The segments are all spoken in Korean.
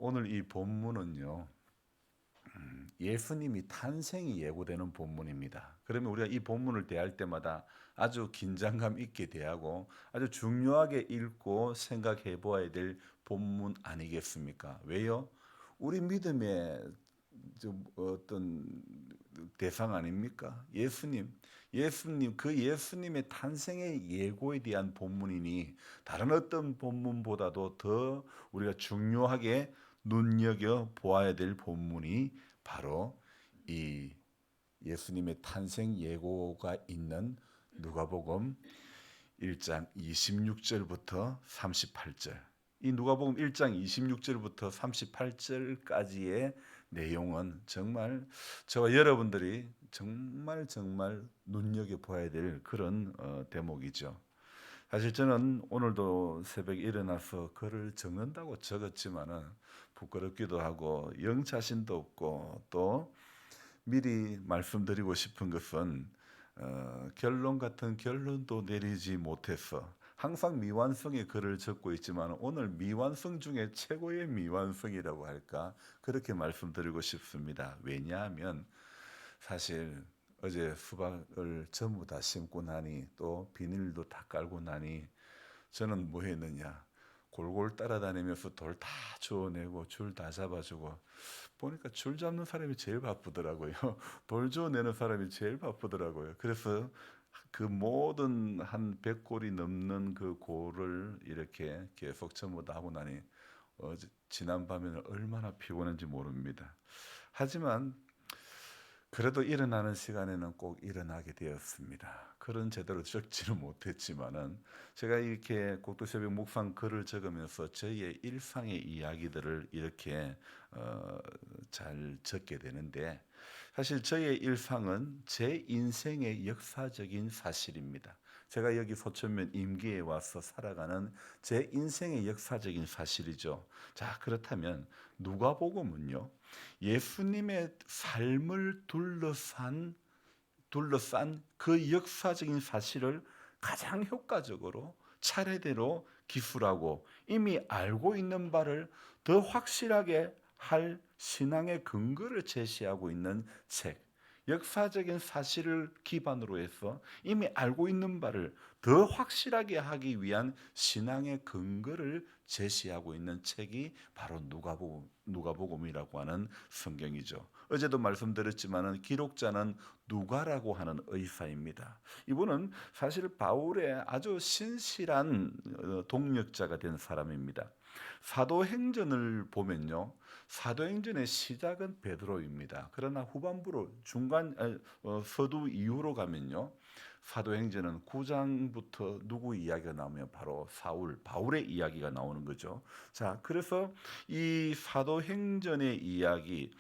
오늘 이 본문은요, 예수님이 탄생이 예고되는 본문입니다. 그러면 우리가 이 본문을 대할 때마다 아주 긴장감 있게 대하고 아주 중요하게 읽고 생각해 보아야 될 본문 아니겠습니까? 왜요? 우리 믿음의 어떤 대상 아닙니까? 예수님, 그 예수님의 탄생의 예고에 대한 본문이니 다른 어떤 본문보다도 더 우리가 중요하게 눈여겨 보아야 될 본문이 바로 이 예수님의 탄생 예고가 있는 누가복음 1장 26절부터 38절. 이 누가복음 1장 26절부터 38절까지의 내용은 정말 저와 여러분들이 정말 눈여겨 봐야 될 그런 대목이죠. 사실 저는 오늘도 새벽에 일어나서 글을 적는다고 적었지만은 부끄럽기도 하고 영 자신도 없고 또 미리 말씀드리고 싶은 것은 결론 같은 결론도 내리지 못해서 항상 미완성의 글을 적고 있지만 오늘 미완성 중에 최고의 미완성이라고 할까 그렇게 말씀드리고 싶습니다. 왜냐하면 사실 어제 수박을 전부 다 심고 나니 또 비닐도 다 깔고 나니 저는 뭐 했느냐 골골 따라다니면서 돌 다 주워내고 줄 다 잡아주고 보니까 줄 잡는 사람이 제일 바쁘더라고요. 돌 주워내는 사람이 제일 바쁘더라고요. 그래서 그 모든 한 100골이 넘는 그 골을 이렇게 계속 전부 다 하고 나니 지난 밤에는 얼마나 피곤한지 모릅니다. 하지만 그래도 일어나는 시간에는 꼭 일어나게 되었습니다. 글은 제대로 적지는 못했지만은 제가 이렇게 꼭두새벽 묵상 글을 적으면서 저희의 일상의 이야기들을 이렇게 잘 적게 되는데 사실 저희의 일상은 제 인생의 역사적인 사실입니다. 제가 여기 소천면 임기에 와서 살아가는 제 인생의 역사적인 사실이죠. 자, 그렇다면 누가복음은요. 예수님의 삶을 둘러싼 그 역사적인 사실을 가장 효과적으로 차례대로 기술하고 이미 알고 있는 바를 더 확실하게 할 신앙의 근거를 제시하고 있는 책. 역사적인 사실을 기반으로 해서 이미 알고 있는 바를 더 확실하게 하기 위한 신앙의 근거를 제시하고 있는 책이 바로 누가복음이라고 하는 성경이죠. 어제도 말씀드렸지만은 기록자는 누가라고 하는 의사입니다. 이분은 사실 바울의 아주 신실한 동력자가 된 사람입니다. 사도행전을 보면요. 사도행전의 시작은 베드로입니다. 그러나 후반부로 서두 이후로 가면요. 사도행전은 9장부터 누구 이야기가 나오면 바로 바울의 이야기가 나오는 거죠. 자, 그래서 이 사도행전의 이야기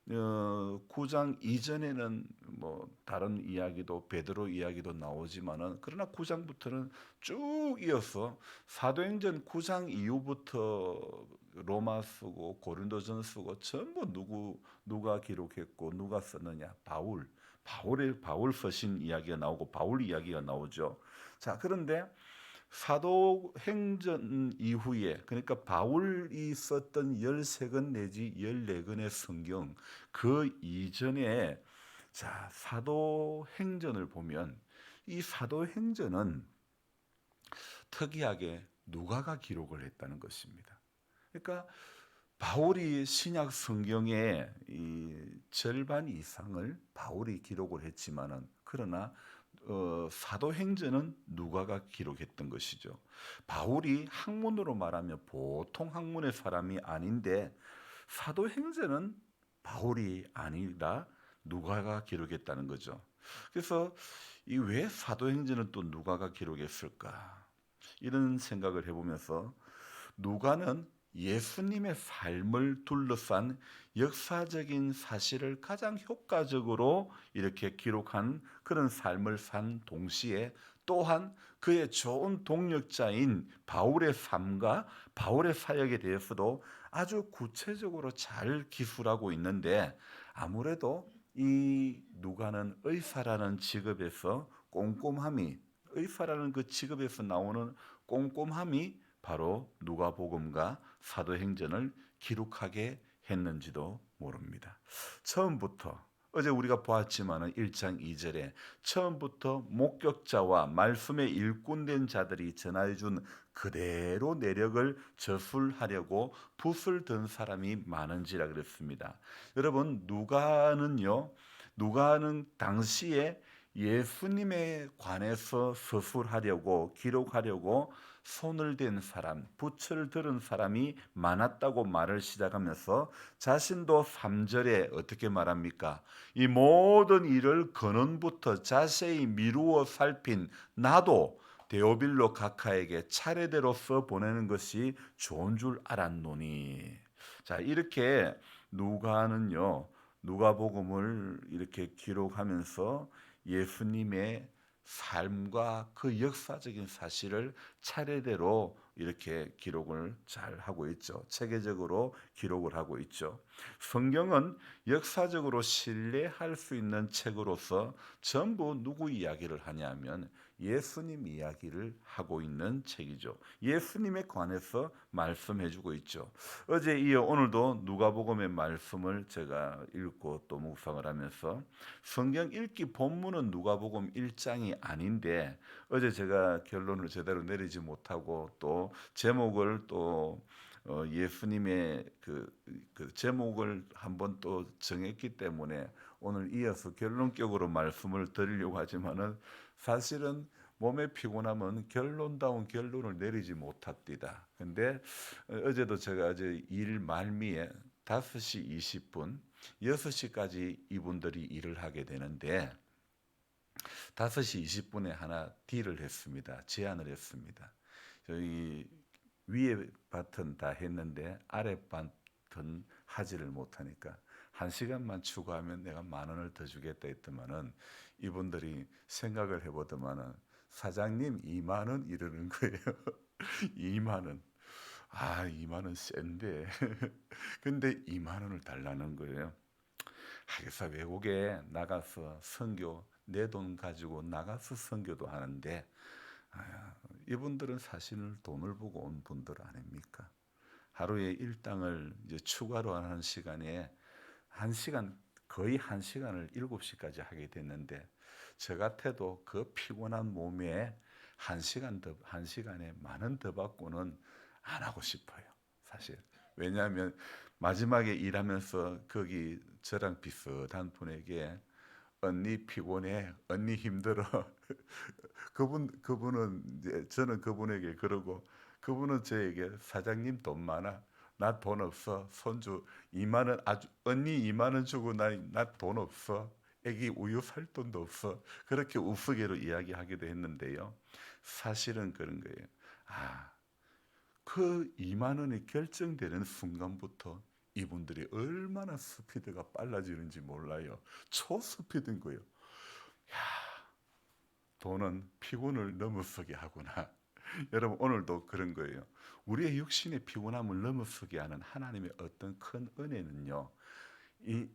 9장 이전에는 뭐 다른 이야기도 베드로 이야기도 나오지만은 그러나 9장부터는 쭉 이어서 사도행전 9장 이후부터 로마 쓰고 고린도전 쓰고 전부 누가 기록했고 누가 썼느냐 바울 서신 이야기가 나오고 바울 이야기가 나오죠. 자, 그런데 사도행전 이후에 그러니까 바울이 썼던 13권 내지 14권의 성경 그 이전에 자, 사도행전을 보면 이 사도행전은 특이하게 누가가 기록을 했다는 것입니다. 그러니까 바울이 신약 성경의 이 절반 이상을 바울이 기록을 했지만은 그러나 사도행전은 누가가 기록했던 것이죠. 바울이 학문으로 말하면 보통 학문의 사람이 아닌데 사도행전은 바울이 아니라 누가가 기록했다는 거죠. 그래서 이 왜 사도행전은 또 누가가 기록했을까? 이런 생각을 해보면서 누가는 예수님의 삶을 둘러싼 역사적인 사실을 가장 효과적으로 이렇게 기록한 그런 삶을 산 동시에 또한 그의 좋은 동력자인 바울의 삶과 바울의 사역에 대해서도 아주 구체적으로 잘 기술하고 있는데 아무래도 이 누가는 의사라는 직업에서 의사라는 그 직업에서 나오는 꼼꼼함이 바로 누가복음과 사도행전을 기록하게 했는지도 모릅니다. 처음부터 어제 우리가 보았지만은 1장 2절에 처음부터 목격자와 말씀의 일꾼된 자들이 전하여 준 그대로 내력을 저술하려고 붓을 든 사람이 많은지라 그랬습니다. 여러분 누가는 당시에 예수님에 관해서 서술하려고 기록하려고 손을 댄 사람, 붓을 들은 사람이 많았다고 말을 시작하면서 자신도 3절에 어떻게 말합니까? 이 모든 일을 근원부터 자세히 미루어 살핀 나도 데오빌로 각하에게 차례대로 써 보내는 것이 좋은 줄 알았노니. 자, 이렇게 누가복음을 이렇게 기록하면서 예수님의 삶과 그 역사적인 사실을 차례대로 이렇게 기록을 잘 하고 있죠. 체계적으로 기록을 하고 있죠. 성경은 역사적으로 신뢰할 수 있는 책으로서 전부 누구 이야기를 하냐면 예수님 이야기를 하고 있는 책이죠. 예수님에 관해서 말씀해주고 있죠. 어제 이어 오늘도 누가복음의 말씀을 제가 읽고 또 묵상을 하면서 성경 읽기 본문은 누가복음 1장이 아닌데 어제 제가 결론을 제대로 내리지 못하고 또 제목을 또 예수님의 그 제목을 한번 또 정했기 때문에 오늘 이어서 결론격으로 말씀을 드리려고 하지만은 사실은 몸의 피곤함은 결론다운 결론을 내리지 못합니다. 근데 어제도 제가 어제 일 말미에 5시 20분, 6시까지 이분들이 일을 하게 되는데 5시 20분에 하나 딜을 했습니다. 제안을 했습니다. 저희 위에 밭은 다 했는데 아래 밭은 하지를 못하니까 1시간만 추가하면 내가 10,000원을 더 주겠다 했더만은 이분들이 생각을 해보더만은 사장님 20,000원 이러는 거예요. 20,000원. 아, 20,000원 센데. 근데 20,000원을 달라는 거예요. 하기사 외국에 나가서 선교 내 돈 가지고 나가서 선교도 하는데 이분들은 사실 돈을 보고 온 분들 아닙니까? 하루에 일당을 이제 추가로 하는 시간에 거의 1시간을 7시까지 하게 됐는데 저 같아도 그 피곤한 몸에 1시간에 10,000원 더 받고는 안 하고 싶어요. 사실. 왜냐하면 마지막에 일하면서 거기 저랑 비슷한 분에게 언니 피곤해, 언니 힘들어. 그분은 이제 저는 그분에게 그러고 그분은 저에게 사장님 돈 많아. 나 돈 없어. 손주 20,000원 언니 20,000원 주고 나 돈 없어. 애기 우유 살 돈도 없어. 그렇게 우스개로 이야기하기도 했는데요. 사실은 그런 거예요. 그 20,000원이 결정되는 순간부터 이분들이 얼마나 스피드가 빨라지는지 몰라요. 초스피드인 거예요. 돈은 피곤을 넘어서게 하구나. 여러분 오늘도 그런 거예요. 우리의 육신의 피곤함을 넘어서게 하는 하나님의 어떤 큰 은혜는요. 이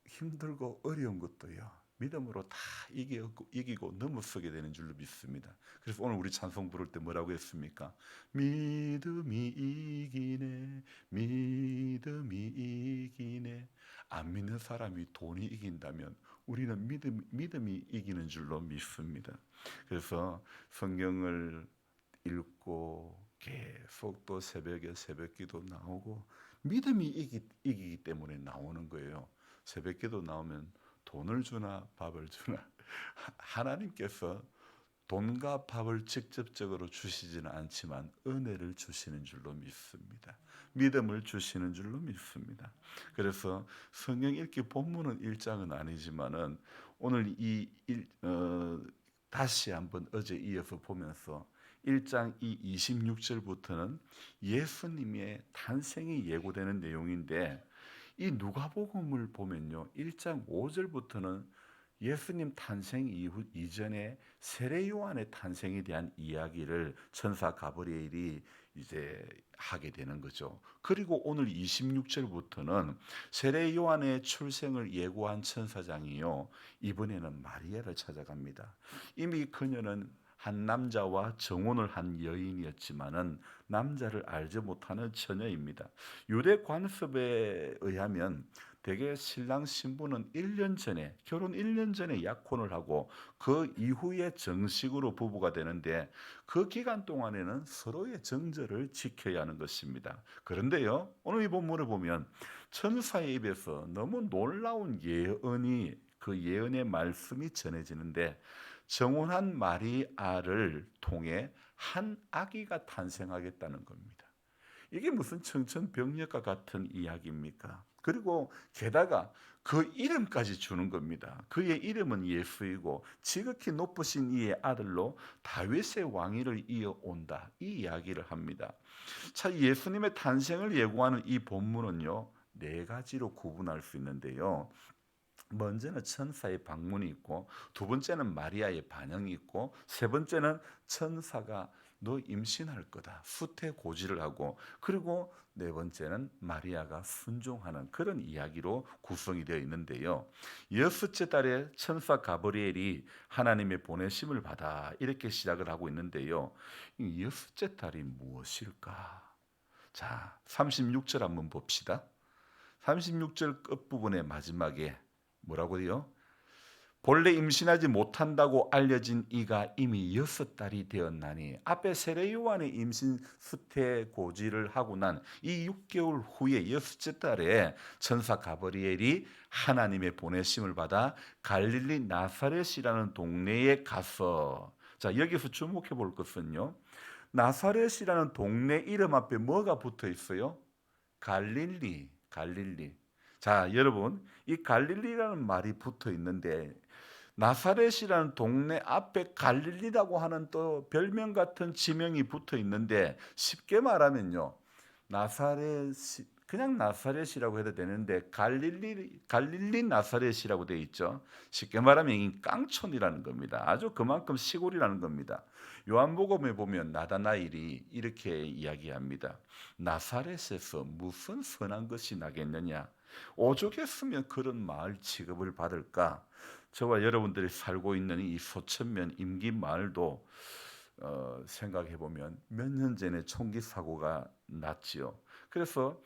힘들고 어려운 것도요. 믿음으로 다 이기고 넘어서게 되는 줄로 믿습니다. 그래서 오늘 우리 찬송 부를 때 뭐라고 했습니까? 믿음이 이기네, 믿음이 이기네. 안 믿는 사람이 돈이 이긴다면 우리는 믿음이 이기는 줄로 믿습니다. 그래서 성경을 읽고 계속 또 새벽에 새벽기도 나오고 믿음이 이기기 때문에 나오는 거예요. 새벽기도 나오면 돈을 주나 밥을 주나 하나님께서 돈과 밥을 직접적으로 주시지는 않지만 은혜를 주시는 줄로 믿습니다. 믿음을 주시는 줄로 믿습니다. 그래서 성경 읽기 본문은 1장은 아니지만은 오늘 다시 한번 어제 이어서 보면서 1장 26절부터는 예수님의 탄생이 예고되는 내용인데 이 누가복음을 보면요. 1장 5절부터는 예수님 탄생 이전에 세례 요한의 탄생에 대한 이야기를 천사 가브리엘이 이제 하게 되는 거죠. 그리고 오늘 26절부터는 세례 요한의 출생을 예고한 천사장이요. 이번에는 마리아를 찾아갑니다. 이미 그녀는 한 남자와 정혼을 한 여인이었지만은 남자를 알지 못하는 처녀입니다. 유대 관습에 의하면 대개 신랑 신부는 1년 전에 결혼 1년 전에 약혼을 하고 그 이후에 정식으로 부부가 되는데 그 기간 동안에는 서로의 정절을 지켜야 하는 것입니다. 그런데요, 오늘 이 본문을 보면 천사의 입에서 너무 놀라운 예언이 그 예언의 말씀이 전해지는데 정혼한 마리아를 통해 한 아기가 탄생하겠다는 겁니다. 이게 무슨 청천벽력과 같은 이야기입니까? 그리고 게다가 그 이름까지 주는 겁니다. 그의 이름은 예수이고 지극히 높으신 이의 아들로 다윗의 왕위를 이어온다. 이 이야기를 합니다. 자, 예수님의 탄생을 예고하는 이 본문은요, 네 가지로 구분할 수 있는데요. 먼저는 천사의 방문이 있고, 두 번째는 마리아의 반응이 있고, 세 번째는 천사가 너 임신할 거다 수태 고지를 하고, 그리고 네 번째는 마리아가 순종하는 그런 이야기로 구성이 되어 있는데요. 여섯째 달에 천사 가브리엘이 하나님의 보내심을 받아 이렇게 시작을 하고 있는데요. 이 여섯째 달이 무엇일까? 자, 36절 한번 봅시다. 36절 끝부분의 마지막에 뭐라고요? 본래 임신하지 못한다고 알려진 이가 이미 6달이 되었나니, 앞에 세례 요한의 임신 수태 고지를 하고 난 이 6개월 후에 여섯째 달에 천사 가브리엘이 하나님의 보내심을 받아 갈릴리 나사렛이라는 동네에 가서, 자, 여기서 주목해 볼 것은요, 나사렛이라는 동네 이름 앞에 뭐가 붙어 있어요? 갈릴리, 갈릴리. 자, 여러분, 이 갈릴리라는 말이 붙어 있는데 나사렛이라는 동네 앞에 갈릴리라고 하는 또 별명 같은 지명이 붙어 있는데, 쉽게 말하면요, 나사렛, 그냥 나사렛이라고 해도 되는데 갈릴리 나사렛이라고 되어 있죠. 쉽게 말하면 이 깡촌이라는 겁니다. 아주 그만큼 시골이라는 겁니다. 요한복음에 보면 나다나엘이 이렇게 이야기합니다. 나사렛에서 무슨 선한 것이 나겠느냐? 오죽했으면 그런 마을 취급을 받을까? 저와 여러분들이 살고 있는 이 소천면 임기 마을도 생각해 보면 몇 년 전에 총기 사고가 났지요. 그래서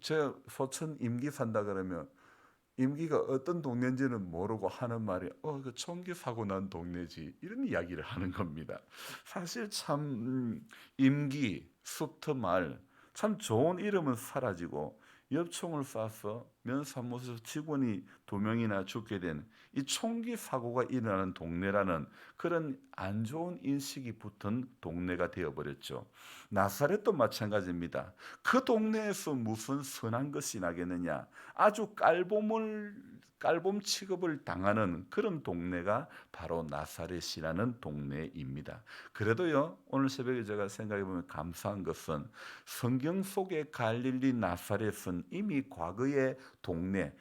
저 소천 임기 산다 그러면 임기가 어떤 동네인지는 모르고 하는 말이 그 총기 사고 난 동네지, 이런 이야기를 하는 겁니다. 사실 참 임기 숲터말 참 좋은 이름은 사라지고 엽총을 쏴서 면사무소 직원이 2명이나 죽게 된 이 총기 사고가 일어나는 동네라는 그런 안 좋은 인식이 붙은 동네가 되어버렸죠. 나사렛도 마찬가지입니다. 그 동네에서 무슨 선한 것이 나겠느냐? 아주 깔봄 취급을 당하는 그런 동네가 바로 나사렛이라는 동네입니다. 그래도요, 오늘 새벽에 제가 생각해 보면 감사한 것은 성경 속의 갈릴리 나사렛은 이미 과거의 동네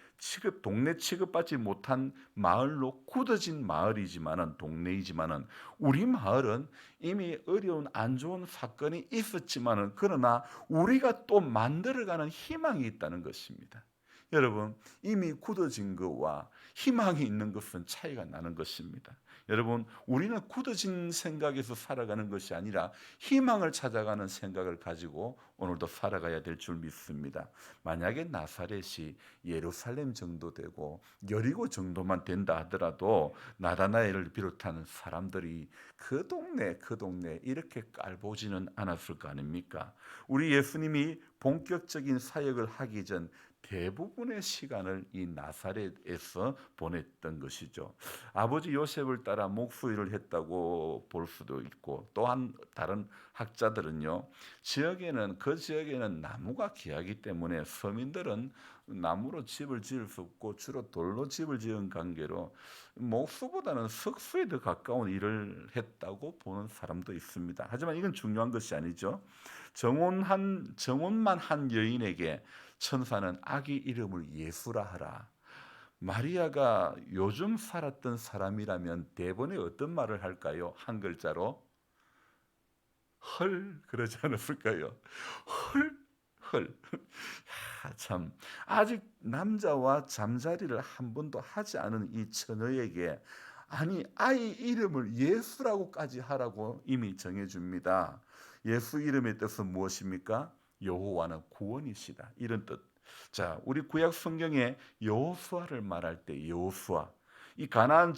취급받지 못한 마을로 굳어진 마을이지만은, 동네이지만은, 우리 마을은 이미 어려운 안 좋은 사건이 있었지만은, 그러나 우리가 또 만들어가는 희망이 있다는 것입니다. 여러분, 이미 굳어진 것과 희망이 있는 것은 차이가 나는 것입니다. 여러분, 우리는 굳어진 생각에서 살아가는 것이 아니라 희망을 찾아가는 생각을 가지고 오늘도 살아가야 될 줄 믿습니다. 만약에 나사렛이 예루살렘 정도 되고 여리고 정도만 된다 하더라도 나다나엘을 비롯한 사람들이 그 동네 이렇게 깔보지는 않았을 거 아닙니까? 우리 예수님이 본격적인 사역을 하기 전 대부분의 시간을 이 나사렛에서 보냈던 것이죠. 아버지 요셉을 따라 목수일을 했다고 볼 수도 있고, 또한 다른 학자들은요, 그 지역에는 나무가 귀하기 때문에 서민들은 나무로 집을 지을 수 없고 주로 돌로 집을 지은 관계로 목수보다는 석수에 더 가까운 일을 했다고 보는 사람도 있습니다. 하지만 이건 중요한 것이 아니죠. 정혼만 한 여인에게 천사는 아기 이름을 예수라 하라. 마리아가 요즘 살았던 사람이라면 대본에 어떤 말을 할까요? 한 글자로 헐, 그러지 않았을까요? 헐, 헐. 참, 아직 남자와 잠자리를 한 번도 하지 않은 이 처녀에게 아니 아이 이름을 예수라고까지 하라고 이미 정해 줍니다. 예수 이름의 뜻은 무엇입니까? 여호와는 구원이시다. 이런 뜻. 자, 우리 구약 성경에 여호수아를 말할 때 여호수아, 이 가나안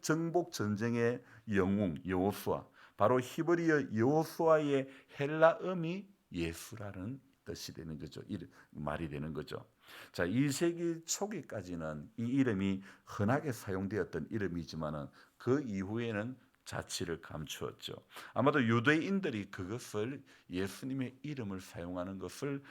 정복 전쟁의 영웅 여호수아, 바로 히브리어 여호수아의 헬라음이 예수라는 뜻이 되는 거죠. 말이 되는 거죠. 자, 2세기 초기까지는 이 이름이 흔하게 사용되었던 이름이지만은 그 이후에는 자취를 감추었죠. 아마도 유대인들이 그것을 예수님의 이름을 사용하는 것을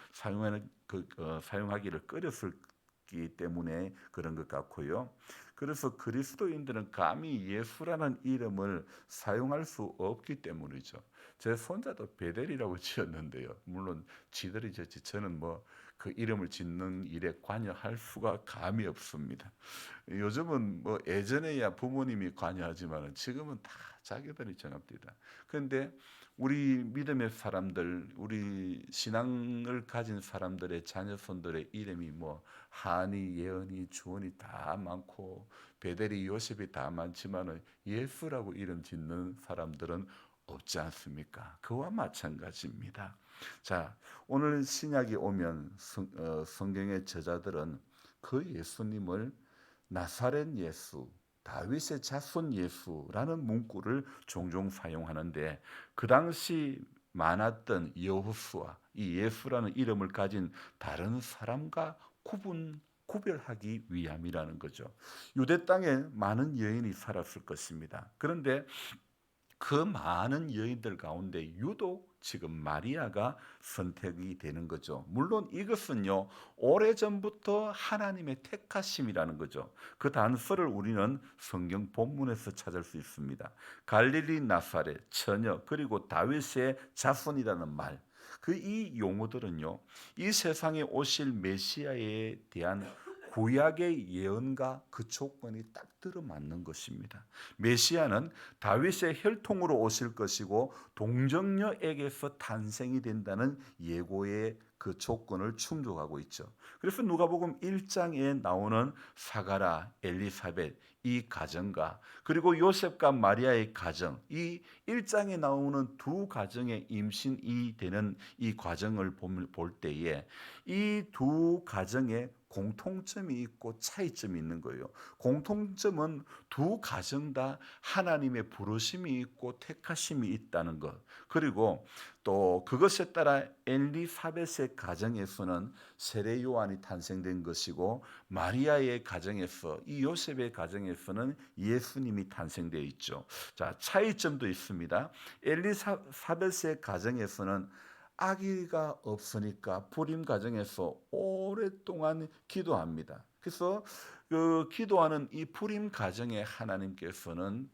사용하기를 꺼렸기 때문에 그런 것 같고요. 그래서 그리스도인들은 감히 예수라는 이름을 사용할 수 없기 때문이죠. 제 손자도 베델이라고 지었는데요. 물론 지들이 지었지 저는 뭐 그 이름을 짓는 일에 관여할 수가 감이 없습니다. 요즘은 뭐 예전에야 부모님이 관여하지만 지금은 다 자기들이 정합니다. 그런데 우리 믿음의 사람들, 우리 신앙을 가진 사람들의 자녀손들의 이름이 뭐 한이, 예언이, 주원이 다 많고 베델이, 요셉이 다 많지만은 예수라고 이름 짓는 사람들은 없지 않습니까? 그와 마찬가지입니다. 자, 오늘 신약이 오면 성경의 저자들은 그 예수님을 나사렛 예수, 다윗의 자손 예수라는 문구를 종종 사용하는데 그 당시 많았던 여호수아, 이 예수라는 이름을 가진 다른 사람과 구별하기 위함이라는 거죠. 유대 땅에 많은 여인이 살았을 것입니다. 그런데 그 많은 여인들 가운데 유독 지금 마리아가 선택이 되는 거죠. 물론 이것은요, 오래전부터 하나님의 택하심이라는 거죠. 그 단서를 우리는 성경 본문에서 찾을 수 있습니다. 갈릴리 나사렛, 처녀, 그리고 다윗의 자손이라는 말. 그 이 용어들은요, 이 세상에 오실 메시아에 대한 구약의 예언과 그 조건이 딱 들어맞는 것입니다. 메시아는 다윗의 혈통으로 오실 것이고 동정녀에게서 탄생이 된다는 예고의 그 조건을 충족하고 있죠. 그래서 누가복음 1장에 나오는 사가라, 엘리사벳 이 가정과 그리고 요셉과 마리아의 가정, 이 1장에 나오는 두 가정의 임신이 되는 이 과정을 볼 때에 이 두 가정에 공통점이 있고 차이점이 있는 거예요. 공통점은 두 가정 다 하나님의 부르심이 있고 택하심이 있다는 것. 그리고 또 그것에 따라 엘리사벳의 가정에서는 세례 요한이 탄생된 것이고 마리아의 가정에서 이 요셉의 가정에서는 예수님이 탄생되어 있죠. 자, 차이점도 있습니다. 엘리사벳의 가정에서는 아기가 없으니까 불임 가정에서 오랫동안 기도합니다. 그래서 그 기도하는 이 불임 가정에 하나님께서는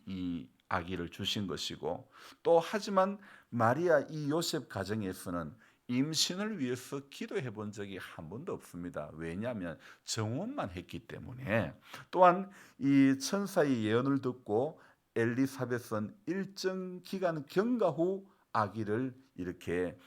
이 아기를 주신 것이고 또 하지만 마리아 이 요셉 가정에서는 임신을 위해서 기도해 본 적이 한 번도 없습니다. 왜냐하면 정원만 했기 때문에. 또한 이 천사의 예언을 듣고 엘리사벳은 일정 기간 경과 후 아기를 이렇게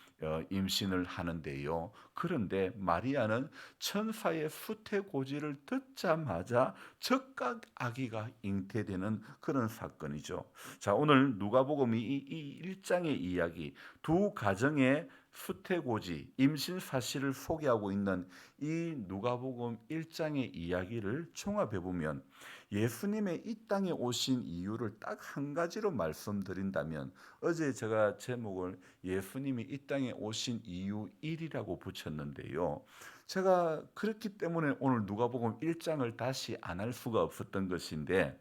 임신을 하는데요. 그런데 마리아는 천사의 수태고지를 듣자마자 즉각 아기가 잉태되는 그런 사건이죠. 자, 오늘 누가복음이 이 1장의 이야기, 두 가정의 수태고지, 임신 사실을 소개하고 있는 이 누가복음 1장의 이야기를 종합해 보면 예수님의 이 땅에 오신 이유를 딱 한 가지로 말씀드린다면 어제 제가 제목을 예수님이 이 땅에 오신 이유 1이라고 붙였는데요. 제가 그렇기 때문에 오늘 누가복음 1장을 다시 안 할 수가 없었던 것인데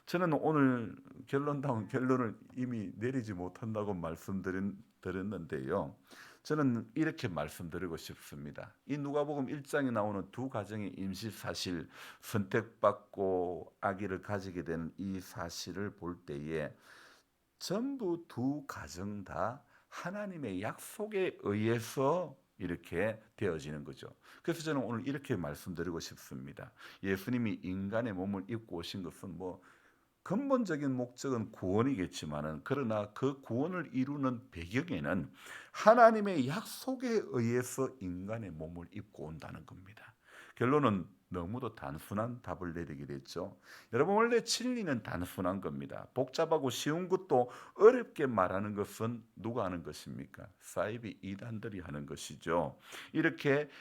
저는 오늘 결론다운 결론을 이미 내리지 못한다고 말씀드렸는데요. 저는 이렇게 말씀드리고 싶습니다. 이 누가복음 1장에 나오는 두 가정의 임시 사실, 선택받고 아기를 가지게 된 이 사실을 볼 때에 전부 두 가정 다 하나님의 약속에 의해서 이렇게 되어지는 거죠. 그래서 저는 오늘 이렇게 말씀드리고 싶습니다. 예수님이 인간의 몸을 입고 오신 것은 뭐 근본적인 목적은 구원이겠지만은 그러나 그 구원을 이루는 배경에는 하나님의 약속에 의해서 인간의 몸을 입고 온다는 겁니다. 결론은 너무도 단순한 답을 내리게 됐죠. 여러분, 원래 진리는 단순한 겁니다. 복잡하고 쉬운 것도 어렵게 말하는 것은 누가 하는 것입니까? 사이비 이단들이 하는 것이죠. 이렇게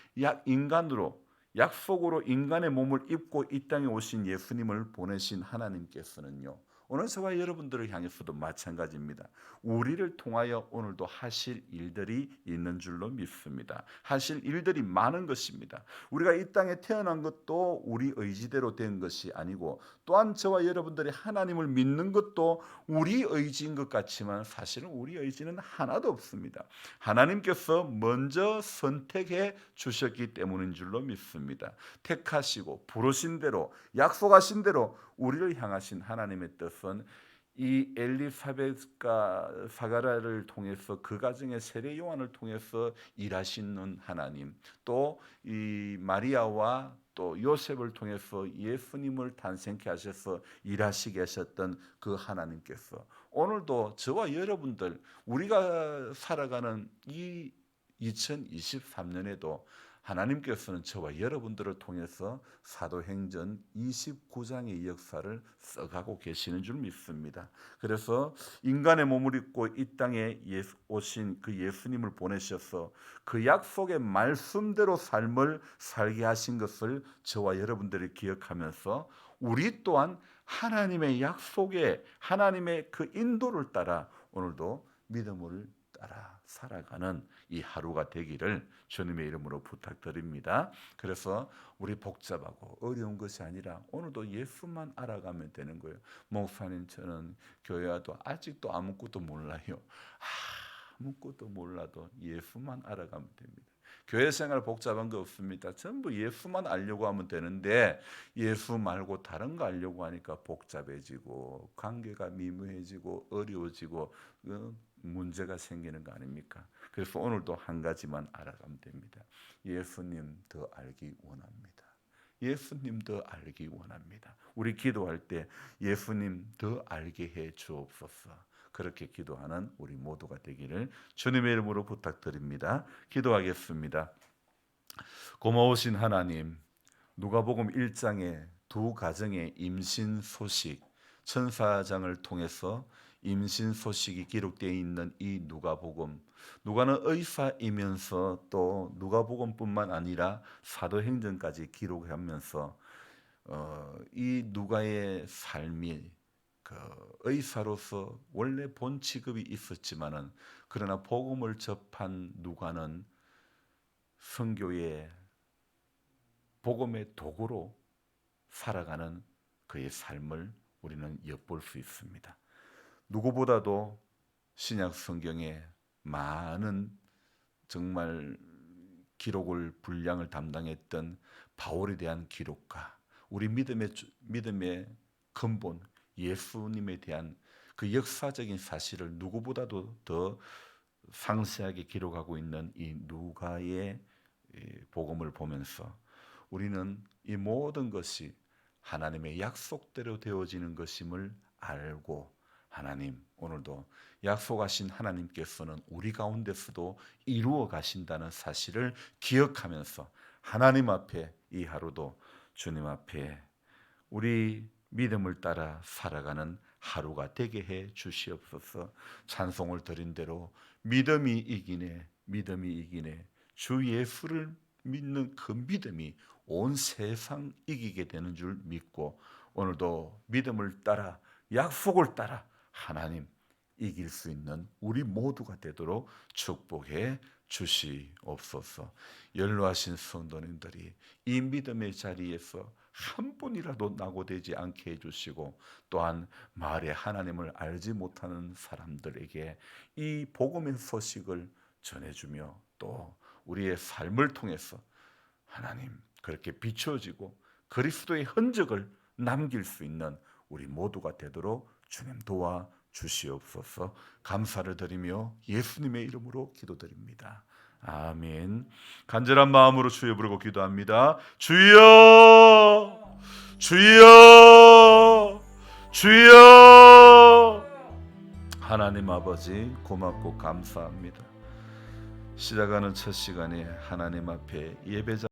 인간으로, 약속으로 인간의 몸을 입고 이 땅에 오신 예수님을 보내신 하나님께서는요, 오늘 저와 여러분들을 향해서도 마찬가지입니다. 우리를 통하여 오늘도 하실 일들이 있는 줄로 믿습니다. 하실 일들이 많은 것입니다. 우리가 이 땅에 태어난 것도 우리 의지대로 된 것이 아니고, 또한 저와 여러분들이 하나님을 믿는 것도 우리 의지인 것 같지만 사실은 우리 의지는 하나도 없습니다. 하나님께서 먼저 선택해 주셨기 때문인 줄로 믿습니다. 택하시고 부르신 대로, 약속하신 대로 우리를 향하신 하나님의 뜻은 이 엘리사벳과 사가랴를 통해서 그 가정의 세례 요한을 통해서 일하시는 하나님, 또 이 마리아와 또 요셉을 통해서 예수님을 탄생케 하셔서 일하시게 하셨던 그 하나님께서 오늘도 저와 여러분들, 우리가 살아가는 이 2023년에도 하나님께서는 저와 여러분들을 통해서 사도행전 29장의 역사를 써가고 계시는 줄 믿습니다. 그래서 인간의 몸을 입고 이 땅에 오신 그 예수님을 보내셔서 그 약속의 말씀대로 삶을 살게 하신 것을 저와 여러분들이 기억하면서 우리 또한 하나님의 약속에, 하나님의 그 인도를 따라 오늘도 믿음을 따라 살아가는 이 하루가 되기를 주님의 이름으로 부탁드립니다. 그래서 우리 복잡하고 어려운 것이 아니라 오늘도 예수만 알아가면 되는 거예요. 목사님, 저는 교회 와도 아직도 아무것도 몰라요. 아무것도 몰라도 예수만 알아가면 됩니다. 교회 생활 복잡한 거 없습니다. 전부 예수만 알려고 하면 되는데, 예수 말고 다른 거 알려고 하니까 복잡해지고 관계가 미묘해지고 어려워지고 문제가 생기는 거 아닙니까? 그래서 오늘도 한 가지만 알아가면 됩니다. 예수님 더 알기 원합니다. 예수님 더 알기 원합니다. 우리 기도할 때 예수님 더 알게 해 주옵소서. 그렇게 기도하는 우리 모두가 되기를 주님의 이름으로 부탁드립니다. 기도하겠습니다. 고마우신 하나님, 누가복음 1장에 두 가정의 임신 소식, 천사장을 통해서 임신 소식이 기록되어 있는 이 누가복음, 누가는 의사이면서 또 누가복음뿐만 아니라 사도행전까지 기록하면서 이 누가의 삶이 그 의사로서 원래 본 직업이 있었지만은, 그러나 복음을 접한 누가는 선교의 복음의 도구로 살아가는 그의 삶을 우리는 엿볼 수 있습니다. 누구보다도 신약 성경에 많은 정말 기록을 분량을 담당했던 바울에 대한 기록과 우리 믿음의 근본 예수님에 대한 그 역사적인 사실을 누구보다도 더 상세하게 기록하고 있는 이 누가의 복음을 보면서 우리는 이 모든 것이 하나님의 약속대로 되어지는 것임을 알고, 하나님, 오늘도 약속하신 하나님께서는 우리 가운데서도 이루어 가신다는 사실을 기억하면서 하나님 앞에 이 하루도 주님 앞에 우리 믿음을 따라 살아가는 하루가 되게 해 주시옵소서. 찬송을 드린 대로 믿음이 이기네, 믿음이 이기네, 주 예수를 믿는 그 믿음이 온 세상 이기게 되는 줄 믿고, 오늘도 믿음을 따라 약속을 따라 하나님 이길 수 있는 우리 모두가 되도록 축복해 주시옵소서. 연로하신 성도님들이 이 믿음의 자리에서 한 분이라도 낙오되지 않게 해주시고, 또한 마을에 하나님을 알지 못하는 사람들에게 이 복음의 소식을 전해주며 또 우리의 삶을 통해서 하나님 그렇게 비춰지고 그리스도의 흔적을 남길 수 있는 우리 모두가 되도록 주님 도와 주시옵소서. 감사를 드리며 예수님의 이름으로 기도드립니다. 아멘. 간절한 마음으로 주여 부르고 기도합니다. 주여, 주여, 주여. 하나님 아버지, 고맙고 감사합니다. 시작하는 첫 시간에 하나님 앞에 예배자